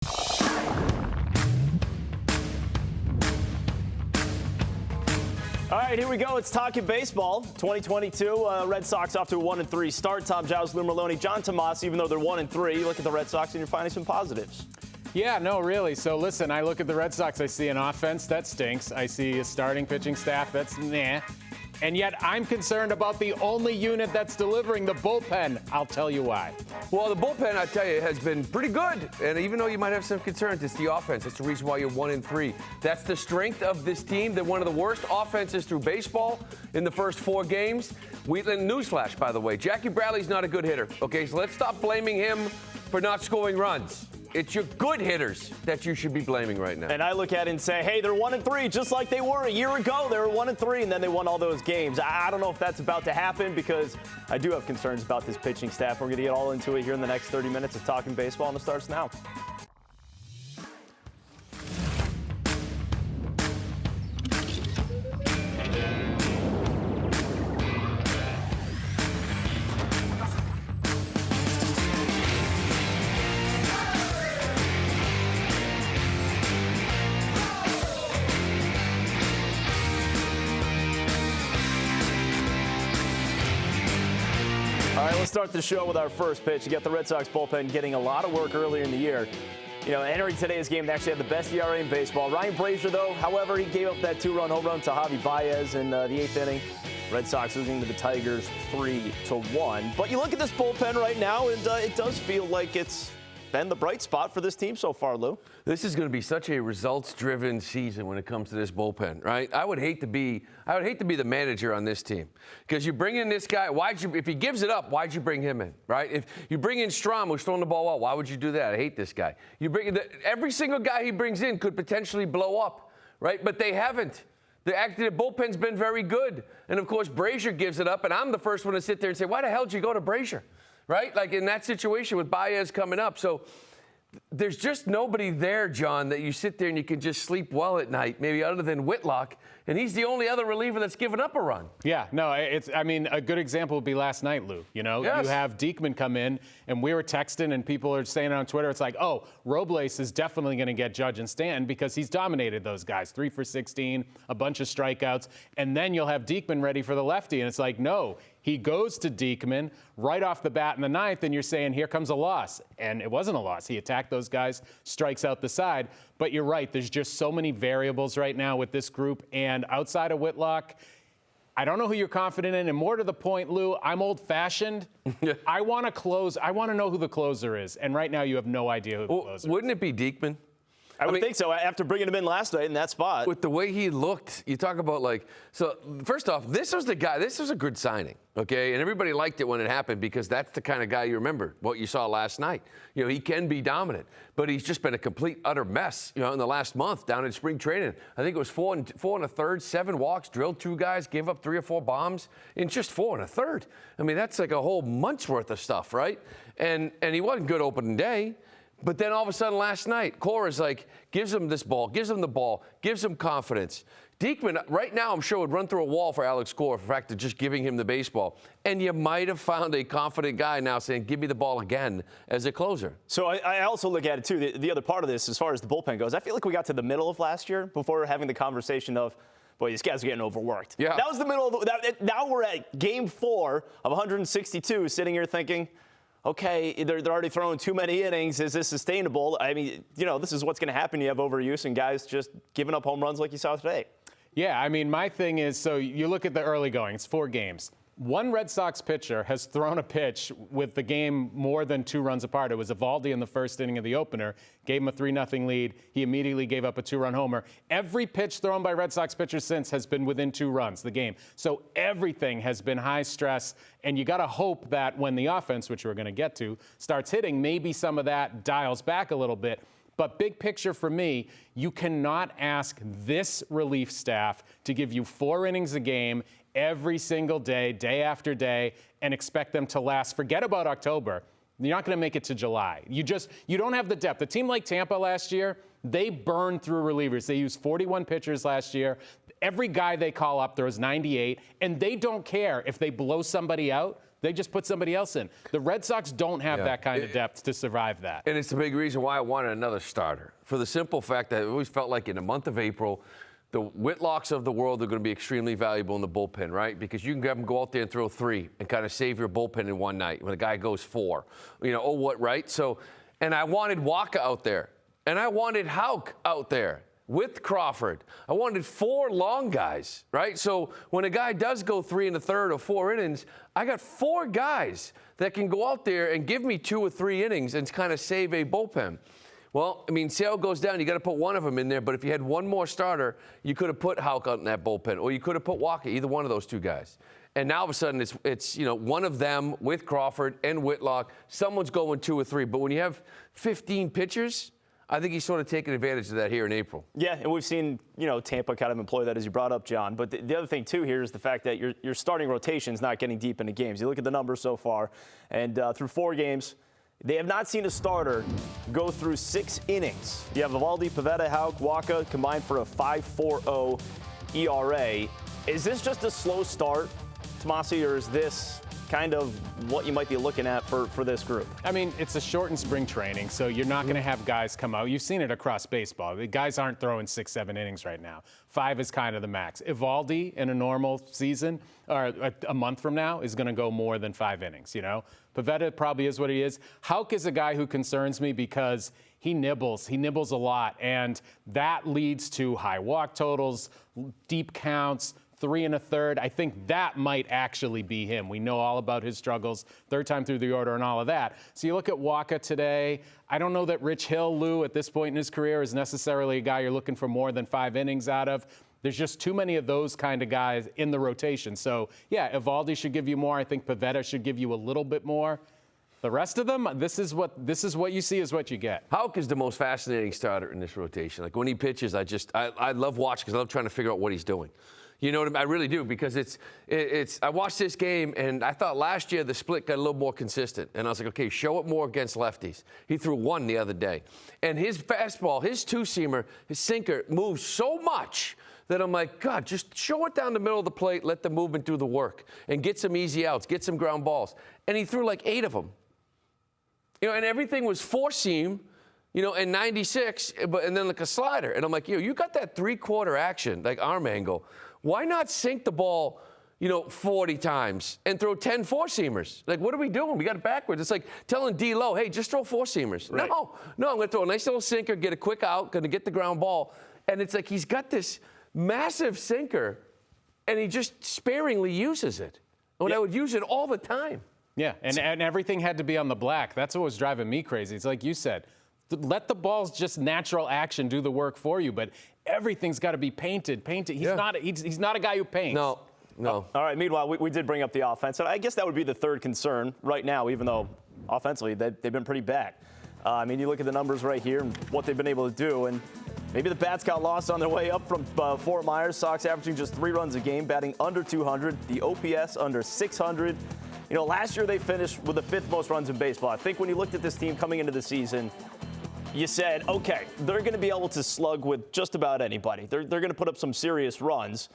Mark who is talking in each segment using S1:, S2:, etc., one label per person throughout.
S1: All right, here we go. It's Talkin Baseball 2022. Red Sox off to a 1-3 start. Tom Giles, Merloni, John Tomase, even though they're 1-3, you look at the Red Sox and you're finding some positives.
S2: Yeah, no, really. So listen, I look at the Red Sox, I see an offense that stinks. I see a starting pitching staff that's meh. And yet I'm concerned about the only unit that's delivering, the bullpen. I'll tell you why.
S3: Well, the bullpen, I tell you, has been pretty good. And even though you might have some concerns, it's the offense. It's the reason why you're 1-3. That's the strength of this team. They're one of the worst offenses through baseball in the first 4 games. Newsflash, by the way, Jackie Bradley's not a good hitter. Okay, so let's stop blaming him for not scoring runs. It's your good hitters that you should be blaming right now.
S1: And I look at it and say, hey, they're 1-3, just like they were a year ago. They were 1-3, and then they won all those games. I don't know if that's about to happen because I do have concerns about this pitching staff. We're going to get all into it here in the next 30 minutes of Talking Baseball, and it starts now. All right, let's start the show with our first pitch. You got the Red Sox bullpen getting a lot of work earlier in the year. You know, entering today's game, they actually had the best ERA in baseball. Ryan Brazier, though, however, he gave up that 2-run home run to Javi Baez in the 8th inning. Red Sox losing to the Tigers 3-1. But you look at this bullpen right now, and it does feel like it's been the bright spot for this team so far, Lou.
S3: This is going to be such a results-driven season when it comes to this bullpen, right? I would hate to be the manager on this team because you bring in this guy. If he gives it up, why'd you bring him in, right? If you bring in Strom, who's throwing the ball well, why would you do that? I hate this guy. Every single guy he brings in could potentially blow up, right? But they haven't. The bullpen's been very good, and of course Brazier gives it up, and I'm the first one to sit there and say, why the hell did you go to Brazier? Right? Like in that situation with Baez coming up. So there's just nobody there, John, that you sit there and you can just sleep well at night, maybe other than Whitlock. And he's the only other reliever that's given up a run.
S2: Yeah, no, a good example would be last night, Lou. You know,
S3: yes.
S2: You have Diekman come in, and we were texting, and people are saying on Twitter, it's like, oh, Robles is definitely going to get Judge and Stanton because he's dominated those guys. 3 for 16, a bunch of strikeouts. And then you'll have Diekman ready for the lefty. And it's like, no. He goes to Diekman right off the bat in the 9th, and you're saying, here comes a loss. And it wasn't a loss. He attacked those guys, strikes out the side. But you're right. There's just so many variables right now with this group. And outside of Whitlock, I don't know who you're confident in. And more to the point, Lou, I'm old-fashioned. I want to close. I want to know who the closer is. And right now you have no idea who the closer is.
S3: Wouldn't it be Diekman?
S1: I would think so, after bringing him in last night in that spot.
S3: With the way he looked, you talk about so first off, this was a good signing, okay? And everybody liked it when it happened because that's the kind of guy you remember, what you saw last night. You know, he can be dominant, but he's just been a complete, utter mess, you know, in the last month down in spring training. I think it was 4 1/3, 7 walks, drilled 2 guys, gave up 3 or 4 bombs in just 4 1/3. I mean, that's like a whole month's worth of stuff, right? And he wasn't good opening day. But then all of a sudden last night, Cora's gives him this ball, gives him the ball, gives him confidence. Diekman, right now, I'm sure would run through a wall for Alex Cora for the fact of just giving him the baseball. And you might have found a confident guy now saying, give me the ball again as a closer.
S1: So I also look at it, too, the other part of this, as far as the bullpen goes, I feel like we got to the middle of last year before having the conversation of, boy, these guys are getting overworked.
S3: Yeah.
S1: That was the middle of now we're at game 4 of 162, sitting here thinking, okay, they're already throwing too many innings. Is this sustainable? I mean, you know, this is what's going to happen. You have overuse and guys just giving up home runs like you saw today.
S2: Yeah, I mean, my thing is, so you look at the early going, it's 4 games. One Red Sox pitcher has thrown a pitch with the game more than 2 runs apart. It was Eovaldi in the first inning of the opener, gave him a 3-0 lead. He immediately gave up a 2-run homer. Every pitch thrown by Red Sox pitchers since has been within 2 runs, the game. So everything has been high stress, and you got to hope that when the offense, which we're going to get to, starts hitting, maybe some of that dials back a little bit. But big picture for me, you cannot ask this relief staff to give you 4 innings a game every single day, day after day, and expect them to last. Forget about October. You're not going to make it to July. You don't have the depth. A team like Tampa last year, they burned through relievers. They used 41 pitchers last year. Every guy they call up throws 98, and they don't care if they blow somebody out. They just put somebody else in. The Red Sox don't have that kind of depth to survive that.
S3: And it's a big reason why I wanted another starter. For the simple fact that I always felt like in the month of April, the Whitlocks of the world are going to be extremely valuable in the bullpen, right? Because you can have them go out there and throw 3 and kind of save your bullpen in one night when a guy goes 4. Right? So, and I wanted Walker out there. And I wanted Houck out there with Crawford. I wanted 4 long guys, right? So when a guy does go 3 1/3 or 4 innings, I got 4 guys that can go out there and give me 2 or 3 innings and kind of save a bullpen. Well, I mean, Sale goes down. You got to put one of them in there. But if you had one more starter, you could have put Houck out in that bullpen, or you could have put Walker, either one of those 2 guys. And now all of a sudden, it's one of them with Crawford and Whitlock. Someone's going 2 or 3. But when you have 15 pitchers, I think he's sort of taking advantage of that here in April.
S1: Yeah, and we've seen, Tampa kind of employ that, as you brought up, John. But the other thing, too, here is the fact that your starting rotation is not getting deep into games. You look at the numbers so far, and through 4 games, they have not seen a starter go through 6 innings. You have Eovaldi, Pivetta, Houck, Wacha combined for a 5.40 ERA. Is this just a slow start, Tomase, or is this kind of what you might be looking at for this group?
S2: I mean, it's a shortened spring training, so you're not going to have guys come out. You've seen it across baseball. The guys aren't throwing 6, 7 innings right now. 5 is kind of the max. Eovaldi in a normal season, or a month from now, is going to go more than 5 innings, Pivetta probably is what he is. Houck is a guy who concerns me because he nibbles. He nibbles a lot, and that leads to high walk totals, deep counts, 3 1/3. I think that might actually be him. We know all about his struggles, 3rd time through the order and all of that. So you look at Wacha today. I don't know that Rich Hill, Lou, at this point in his career is necessarily a guy you're looking for more than 5 innings out of. There's just too many of those kind of guys in the rotation. So, yeah, Eovaldi should give you more. I think Pivetta should give you a little bit more. The rest of them, this is what you see is what you get.
S3: Houck is the most fascinating starter in this rotation. Like when he pitches, I love watching because I love trying to figure out what he's doing. You know what I mean? I really do, because I watched this game, and I thought last year the split got a little more consistent. And I was like, okay, show it more against lefties. He threw 1 the other day. And his fastball, his 2-seamer, his sinker moves so much that I'm like, God, just show it down the middle of the plate, let the movement do the work, and get some easy outs, get some ground balls. And he threw like 8 of them. And everything was 4-seam, and 96, and then like a slider. And I'm like, you got that 3/4 action, like arm angle. Why not sink the ball, 40 times and throw 10 4-seamers? Like, what are we doing? We got it backwards. It's like telling D-Lo, hey, just throw 4-seamers. Right. No, I'm going to throw a nice little sinker, get a quick out, going to get the ground ball. And it's like he's got this massive sinker, and he just sparingly uses it. When I would use it all the time.
S2: Yeah, and everything had to be on the black. That's what was driving me crazy. It's like you said, let the ball's just natural action do the work for you, but everything's got to be painted. He's not a guy who paints.
S3: No.
S1: All right, meanwhile, we did bring up the offense, and I guess that would be the 3rd concern right now, even though offensively they've been pretty bad. You look at the numbers right here and what they've been able to do, and maybe the bats got lost on their way up from Fort Myers. Sox averaging just 3 runs a game, batting under 200, the OPS under 600. Last year they finished with the 5th most runs in baseball. I think when you looked at this team coming into the season, you said, okay, they're going to be able to slug with just about anybody. They're going to put up some serious runs.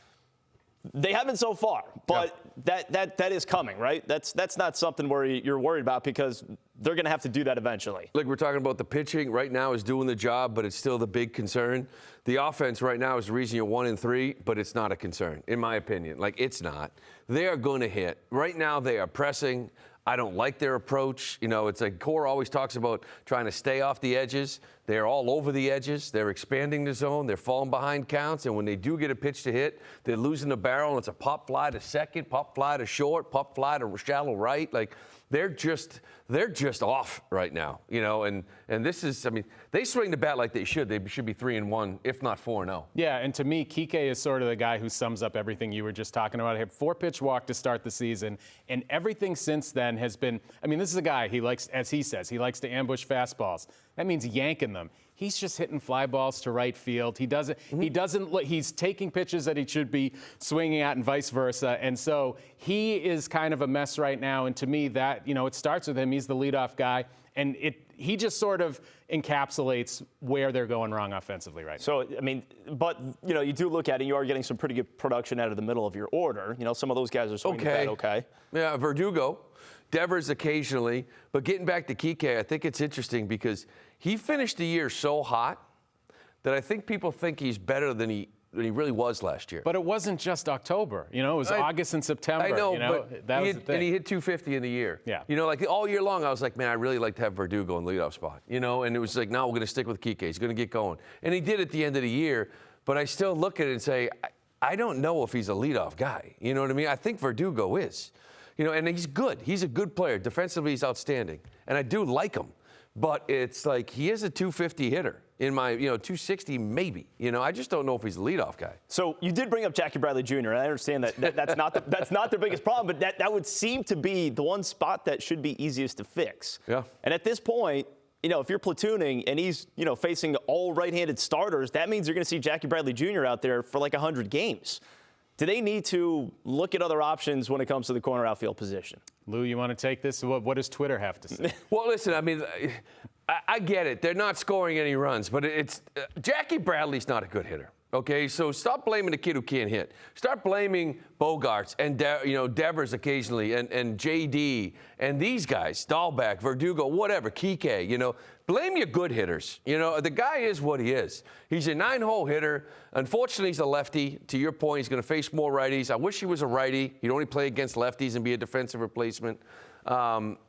S1: They haven't so far, but that is coming, right? That's not something where you're worried about, because they're going to have to do that eventually.
S3: Look, we're talking about the pitching right now is doing the job, but it's still the big concern. The offense right now is the reason you're 1-3, but it's not a concern, in my opinion. Like, it's not. They are going to hit. Right now they are pressing. I don't like their approach. It's like Core always talks about trying to stay off the edges. They're all over the edges. They're expanding the zone. They're falling behind counts. And when they do get a pitch to hit, they're losing the barrel. And it's a pop fly to second, pop fly to short, pop fly to shallow right. Like, they're just off right now, and this is, they swing the bat like they should. They should be 3-1, if not 4-0.
S2: Yeah, and to me, Kike is sort of the guy who sums up everything you were just talking about. He had 4-pitch walk to start the season, and everything since then has been, this is a guy, he likes, as he says, he likes to ambush fastballs. That means yanking them. He's just hitting fly balls to right field. He's taking pitches that he should be swinging at and vice versa. And so he is kind of a mess right now. And to me, that, it starts with him. He's the leadoff guy. And he just sort of encapsulates where they're going wrong offensively right now.
S1: So, I mean, but, you do look at it, you are getting some pretty good production out of the middle of your order. Some of those guys are swinging the bat okay.
S3: Yeah, Verdugo, Devers occasionally. But getting back to Kike, I think it's interesting because he finished the year so hot that I think people think he's better than he really was last year.
S2: But it wasn't just October. It was August and September.
S3: I know,
S2: but that was the thing.
S3: And he hit 250 in the year.
S2: Yeah.
S3: Like all year long, I was like, man, I really like to have Verdugo in the leadoff spot. And it was like, no, we're going to stick with Kike. He's going to get going. And he did at the end of the year. But I still look at it and say, I don't know if he's a leadoff guy. You know what I mean? I think Verdugo is. And he's good. He's a good player. Defensively, he's outstanding. And I do like him. But it's like he is a 250 hitter. In my, 260 maybe. I just don't know if he's a leadoff guy.
S1: So you did bring up Jackie Bradley Jr. And I understand that's not their biggest problem, but that would seem to be the one spot that should be easiest to fix.
S3: Yeah.
S1: And at this point, if you're platooning and he's, facing all right-handed starters, that means you're going to see Jackie Bradley Jr. out there for like 100 games. Do they need to look at other options when it comes to the corner outfield position?
S2: Lou, you want to take this? What does Twitter have to say?
S3: Well, listen, I mean, I get it. They're not scoring any runs, but it's Jackie Bradley's not a good hitter. Okay, so stop blaming the kid who can't hit. Start blaming Bogaerts and Devers occasionally, and JD and these guys, Dahlbeck, Verdugo, whatever, Kike. Blame your good hitters. The guy is what he is. He's a 9-hole hitter. Unfortunately, he's a lefty. To your point, he's going to face more righties. I wish he was a righty. He'd only play against lefties and be a defensive replacement.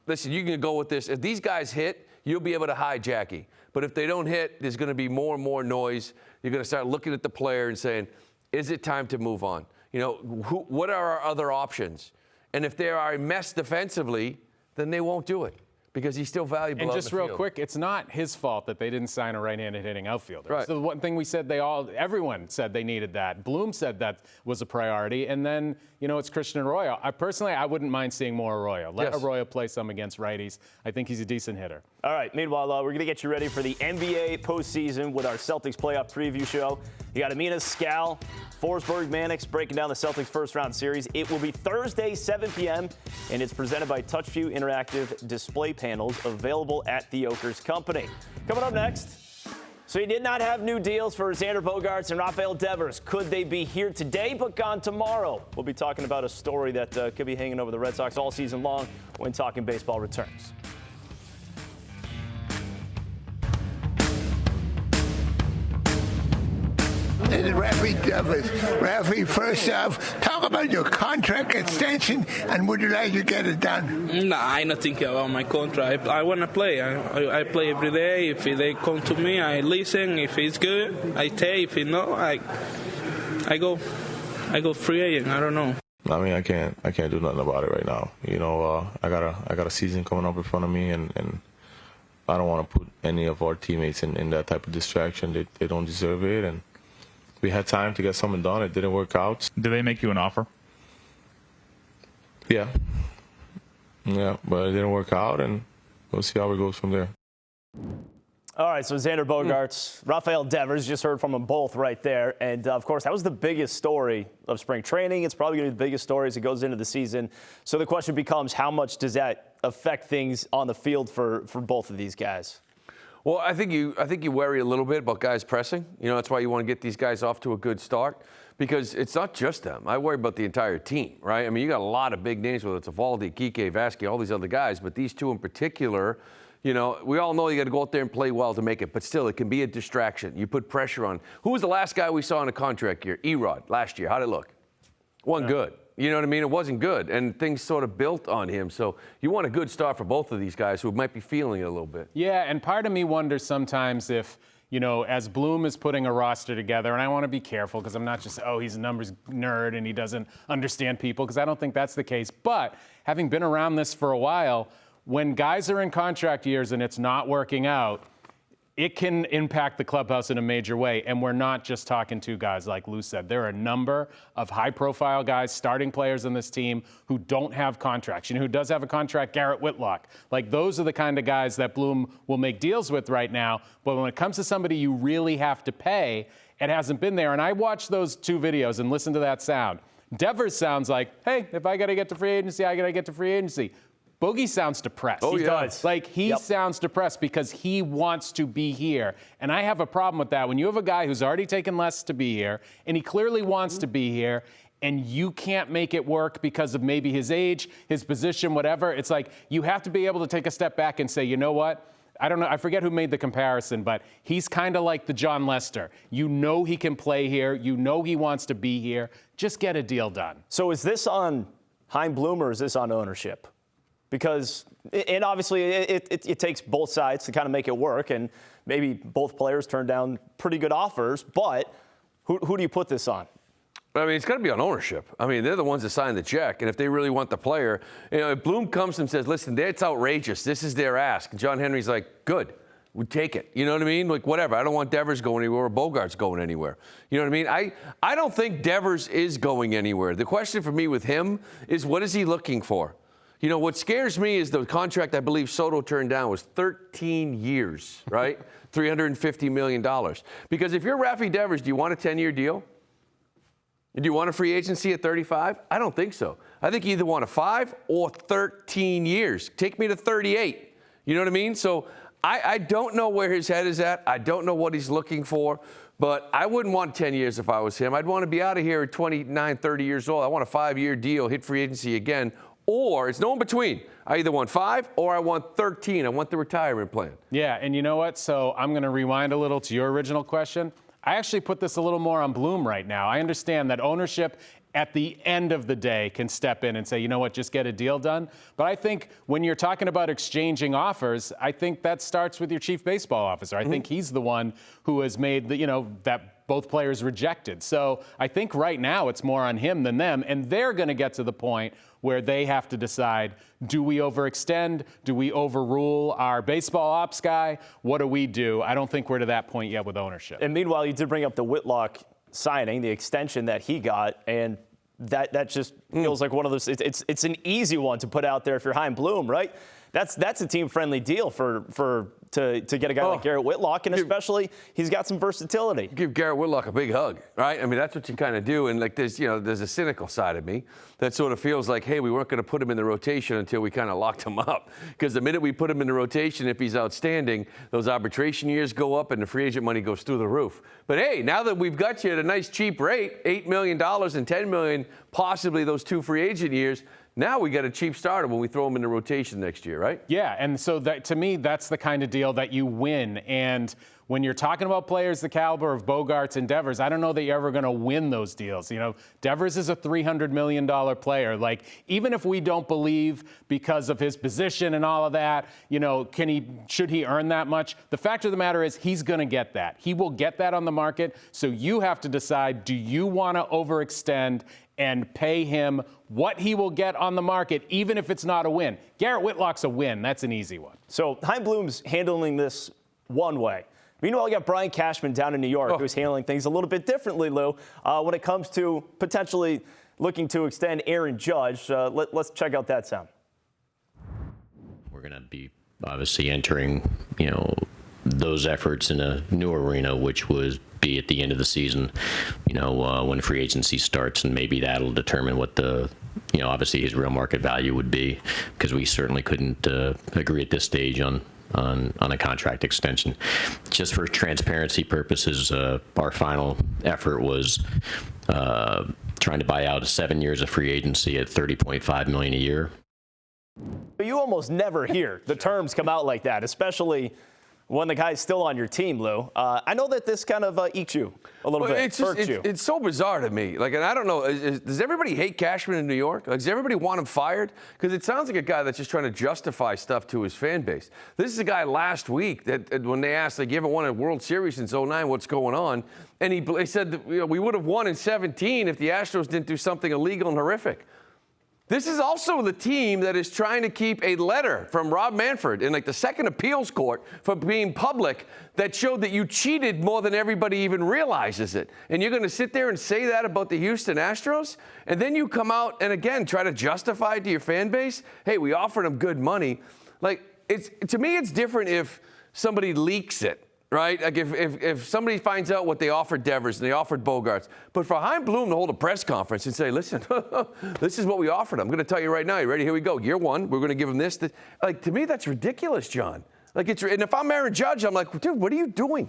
S3: Listen, you can go with this. If these guys hit, you'll be able to hide Jackie. But if they don't hit, there's going to be more and more noise. You're going to start looking at the player and saying, is it time to move on? What are our other options? And if they are a mess defensively, then they won't do it because he's still valuable.
S2: And
S3: out
S2: just
S3: in the
S2: real
S3: field.
S2: quick, it's not his fault that they didn't sign a right-handed hitting outfielder.
S3: Right.
S2: So the one thing we said everyone said they needed that. Bloom said that was a priority. And then, it's Christian Arroyo. I wouldn't mind seeing more Arroyo. Let Arroyo play some against righties. I think he's a decent hitter.
S1: All right, meanwhile, we're going to get you ready for the NBA postseason with our Celtics playoff preview show. You got Amina Scal, Forsberg, Mannix breaking down the Celtics first-round series. It will be Thursday, 7 p.m., and it's presented by TouchView Interactive Display Panels, available at the Oakers Company. Coming up next, so he did not have new deals for Xander Bogaerts and Rafael Devers. Could they be here today but gone tomorrow? We'll be talking about a story that could be hanging over the Red Sox all season long when Talkin Baseball returns.
S4: Rafi, first off, talk about your contract extension and would you like to get it done?
S5: Nah, I'm not thinking about my contract. I want to play. I play every day. If they come to me, I listen. If it's good, I stay. If it's not, I go free agent. I don't know.
S6: I mean, I can't do nothing about it right now. I got a season coming up in front of me, and I don't want to put any of our teammates in that type of distraction. They don't deserve it, and we had time to get something done. It didn't work out.
S7: Did they make you an offer?
S6: Yeah, but it didn't work out, and we'll see how it goes from there.
S1: All right, so Xander Bogaerts, Rafael Devers, just heard from them both right there. And, of course, that was the biggest story of spring training. It's probably going to be the biggest story as it goes into the season. So the question becomes, how much does that affect things on the field for both of these guys?
S3: Well, I think you worry a little bit about guys pressing. That's why you want to get these guys off to a good start because it's not just them. I worry about the entire team, right? I mean, you got a lot of big names, whether it's Eovaldi, Kike, Vasquez, all these other guys, but these two in particular, we all know you got to go out there and play well to make it, but still, it can be a distraction. You put pressure on. Who was the last guy we saw in a contract year? Erod, last year. How'd it look? Wasn't good. You know what I mean? It wasn't good, and things sort of built on him. So you want a good start for both of these guys who might be feeling it a little bit.
S2: Yeah, and part of me wonders sometimes if, as Bloom is putting a roster together, and I want to be careful because I'm not just, he's a numbers nerd and he doesn't understand people, because I don't think that's the case. But having been around this for a while, when guys are in contract years and it's not working out, it can impact the clubhouse in a major way. And we're not just talking two guys, like Lou said. There are a number of high-profile guys, starting players on this team, who don't have contracts. Who does have a contract? Garrett Whitlock. Like, those are the kind of guys that Bloom will make deals with right now. But when it comes to somebody you really have to pay, it hasn't been there. And I watched those two videos and listened to that sound. Devers sounds like, hey, if I got to get to free agency, I got to get to free agency. Bogey sounds depressed.
S3: Oh,
S1: He
S3: yeah.
S1: does.
S2: Like, he sounds depressed because he wants to be here. And I have a problem with that. When you have a guy who's already taken less to be here, and he clearly wants to be here, and you can't make it work because of maybe his age, his position, whatever, it's like you have to be able to take a step back and say, you know what? I don't know. I forget who made the comparison, but he's kind of like the John Lester. You know he can play here. You know he wants to be here. Just get a deal done.
S1: So is this on Chaim Bloom or is this on ownership? Because, and obviously it takes both sides to kind of make it work, and maybe both players turn down pretty good offers, but who do you put this on?
S3: I mean, it's got to be on ownership. I mean, they're the ones that sign the check, and if they really want the player, if Bloom comes and says, listen, that's outrageous, this is their ask, and John Henry's like, good, we take it. You know what I mean? Like, whatever. I don't want Devers going anywhere or Bogaerts going anywhere. You know what I mean? I don't think Devers is going anywhere. The question for me with him is, what is he looking for? You know, what scares me is the contract I believe Soto turned down was 13 years, right? $350 million. Because if you're Rafi Devers, do you want a 10-year deal? Do you want a free agency at 35? I don't think so. I think you either want a 5 or 13 years. Take me to 38. You know what I mean? So I don't know where his head is at. I don't know what he's looking for. But I wouldn't want 10 years if I was him. I'd want to be out of here at 29, 30 years old. I want a 5-year deal, hit free agency again. Or it's no in between. I either want 5 or I want 13. I want the retirement plan.
S2: Yeah, and you know what? So I'm going to rewind a little to your original question. I actually put this a little more on Bloom right now. I understand that ownership at the end of the day can step in and say, you know what, just get a deal done. But I think when you're talking about exchanging offers, I think that starts with your chief baseball officer. I think he's the one who has made that both players rejected. So I think right now it's more on him than them, and they're going to get to the point where they have to decide, do we overextend? Do we overrule our baseball ops guy? What do we do? I don't think we're to that point yet with ownership.
S1: And meanwhile, you did bring up the Whitlock signing, the extension that he got, and that just feels like one of those. It's an easy one to put out there if you're Chaim Bloom, right? That's a team-friendly deal to get a guy like Garrett Whitlock, and especially he's got some versatility.
S3: Give Garrett Whitlock a big hug, right? I mean, that's what you kind of do. And like there's a cynical side of me that sort of feels like, hey, we weren't going to put him in the rotation until we kind of locked him up. Because the minute we put him in the rotation, if he's outstanding, those arbitration years go up and the free agent money goes through the roof. But hey, now that we've got you at a nice cheap rate, $8 million and $10 million, possibly those 2 free agent years, now we got a cheap starter when we throw him in the rotation next year, right?
S2: Yeah, and so that, to me, that's the kind of deal that you win. And when you're talking about players the caliber of Bogaerts and Devers, I don't know that you're ever going to win those deals. You know, Devers is a $300 million player. Like, even if we don't believe because of his position and all of that, should he earn that much? The fact of the matter is he's going to get that. He will get that on the market. So you have to decide, do you want to overextend and pay him what he will get on the market, even if it's not a win? Garrett Whitlock's a win. That's an easy one.
S1: So Chaim Bloom's handling this one way. Meanwhile, you got Brian Cashman down in New York who's handling things a little bit differently, Lou, when it comes to potentially looking to extend Aaron Judge. Let's check out that sound.
S7: We're going to be obviously entering, those efforts in a new arena, which was be at the end of the season, when free agency starts, and maybe that'll determine what the, obviously his real market value would be, because we certainly couldn't agree at this stage on a contract extension. Just for transparency purposes, our final effort was trying to buy out 7 years of free agency at $30.5 million a year.
S1: But you almost never hear the terms come out like that, especially when the guy's still on your team, Lou. I know that this kind of eats you a little bit, hurts you.
S3: It's so bizarre to me. Like, and I don't know, does everybody hate Cashman in New York? Like, does everybody want him fired? Because it sounds like a guy that's just trying to justify stuff to his fan base. This is a guy last week that when they asked, like, you haven't won a World Series since 2009, what's going on? And he said that, we would have won in 17 if the Astros didn't do something illegal and horrific. This is also the team that is trying to keep a letter from Rob Manfred in the second appeals court for being public that showed that you cheated more than everybody even realizes it. And you're going to sit there and say that about the Houston Astros? And then you come out and again try to justify it to your fan base? Hey, we offered them good money. To me, it's different if somebody leaks it. right? Like if somebody finds out what they offered Devers and they offered Bogaerts, but for Chaim Bloom to hold a press conference and say, listen, this is what we offered him. I'm going to tell you right now. You ready? Here we go. Year one, we're going to give him this. Like, to me, that's ridiculous, John. Like, and if I'm Aaron Judge, I'm like, dude, what are you doing?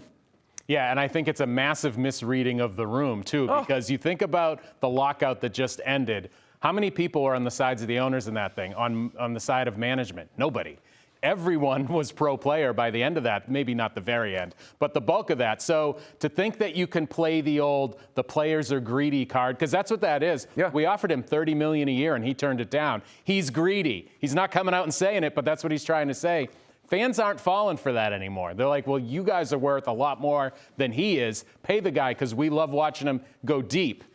S2: Yeah, and I think it's a massive misreading of the room, too, because you think about the lockout that just ended. How many people were on the sides of the owners in that thing, on the side of management? Nobody. Everyone was pro player by the end of that, maybe not the very end, but the bulk of that. So to think that you can play the players are greedy card, because that's what that is.
S3: Yeah.
S2: We offered him $30 million a year and he turned it down. He's greedy. He's not coming out and saying it, but that's what he's trying to say. Fans aren't falling for that anymore. They're like, well, you guys are worth a lot more than he is. Pay the guy because we love watching him go deep.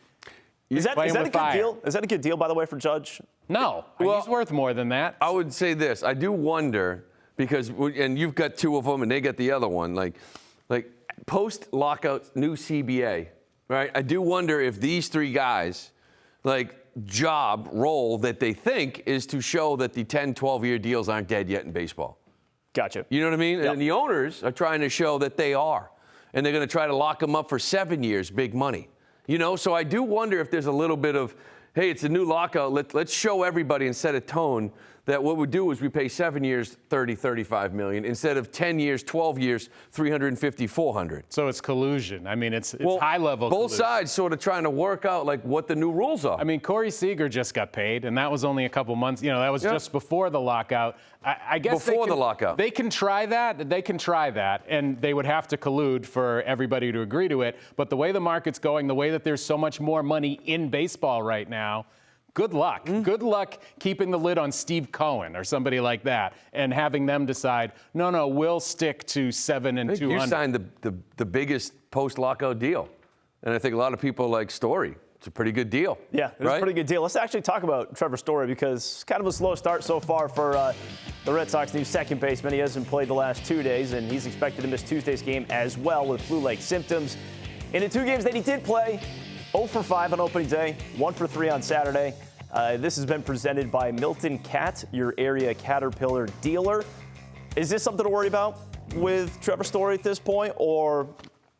S1: Is that a good deal? Is that a good deal, by the way, for Judge?
S2: No.
S3: Well,
S2: he's worth more than that.
S3: I would say this. I do wonder, because, and you've got two of them and they got the other one, like post-lockout new CBA, right? I do wonder if these three guys, role that they think is to show that the 10, 12-year deals aren't dead yet in baseball.
S1: Gotcha.
S3: You know what I mean?
S1: Yep.
S3: And the owners are trying to show that they are. And they're going to try to lock them up for 7 years, big money. You know, so I do wonder if there's a little bit of, hey, it's a new lockout. Let's show everybody and set a tone that what we do is we pay 7 years, $30, $35 million, instead of 10 years, 12 years, $350, $400.
S2: So it's collusion. I mean, it's high-level
S3: both
S2: collusion.
S3: sides sort of trying to work out, what the new rules are.
S2: I mean, Corey Seager just got paid, and that was only a couple months. You know, that was just before the lockout. I guess
S3: before the lockout.
S2: They can try that. They can try that, and they would have to collude for everybody to agree to it. But the way the market's going, the way that there's so much more money in baseball right now, good luck. Good luck keeping the lid on Steve Cohen or somebody like that and having them decide, no, we'll stick to 7 and 200.
S3: You signed the biggest post-lockout deal. And I think a lot of people like Story. It's a pretty good deal.
S1: Yeah, it's a pretty good deal. Let's actually talk about Trevor Story because kind of a slow start so far for the Red Sox new second baseman. He hasn't played the last 2 days, and he's expected to miss Tuesday's game as well with flu-like symptoms. In the 2 games that he did play, 0 for 5 on opening day, 1 for 3 on Saturday. This has been presented by Milton Cat, your area Caterpillar dealer. Is this something to worry about with Trevor Story at this point, or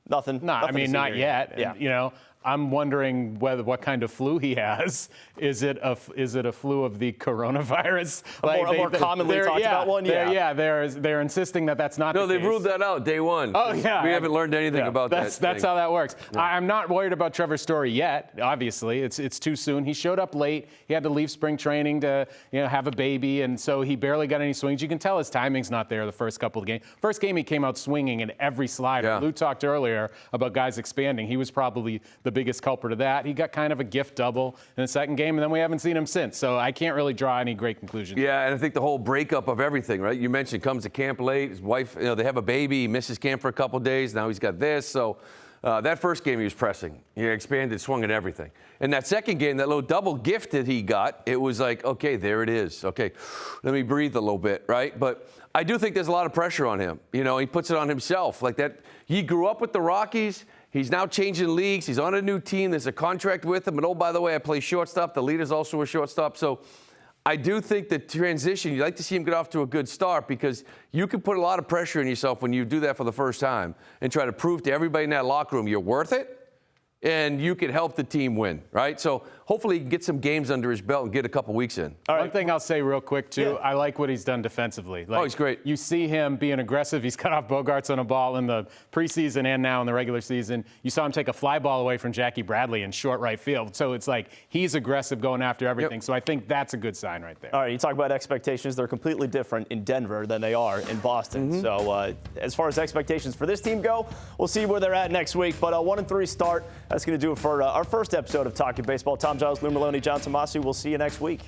S1: nothing?
S2: No, I mean, not yet.
S1: Yeah.
S2: And, you know, I'm wondering what kind of flu he has. Is it a flu of the coronavirus?
S1: A more commonly talked about one? Yeah.
S2: They're insisting that that's not the case.
S3: No, they've ruled that out day one.
S2: Oh, yeah.
S3: We haven't learned anything about that.
S2: That's how that works. Yeah. I'm not worried about Trevor Story yet, obviously. It's too soon. He showed up late. He had to leave spring training to have a baby, and so he barely got any swings. You can tell his timing's not there the first couple of games. First game, he came out swinging in every slider.
S3: Yeah.
S2: Lou talked earlier about guys expanding. He was probably the biggest culprit of that. He got kind of a gift double in the second game, and then we haven't seen him since. So I can't really draw any great conclusions.
S3: Yeah, and I think the whole breakup of everything, right? You mentioned comes to camp late. His wife, they have a baby. He misses camp for a couple of days. Now he's got this. So that first game he was pressing. He expanded, swung at everything. And that second game, that little double gift that he got, it was like, okay, there it is. Okay, let me breathe a little bit, right? But I do think there's a lot of pressure on him. He puts it on himself. Like that, he grew up with the Rockies. He's now changing leagues. He's on a new team. There's a contract with him. And oh, by the way, I play shortstop. The leader's also a shortstop. So I do think the transition, you'd like to see him get off to a good start because you can put a lot of pressure on yourself when you do that for the first time and try to prove to everybody in that locker room you're worth it and you can help the team win, right? So hopefully he can get some games under his belt and get a couple weeks in.
S2: All right. One thing I'll say real quick, too, I like what he's done defensively.
S3: He's great.
S2: You see him being aggressive. He's cut off Bogaerts on a ball in the preseason and now in the regular season. You saw him take a fly ball away from Jackie Bradley in short right field. So it's like he's aggressive going after everything.
S3: Yep.
S2: So I think that's a good sign right there.
S1: All right, you talk about expectations. They're completely different in Denver than they are in Boston.
S3: Mm-hmm.
S1: So as far as expectations for this team go, we'll see where they're at next week. But 1-3 start, that's going to do it for our first episode of Talkin Baseball. Tom Giles, Merloni, Tomase. We'll see you next week.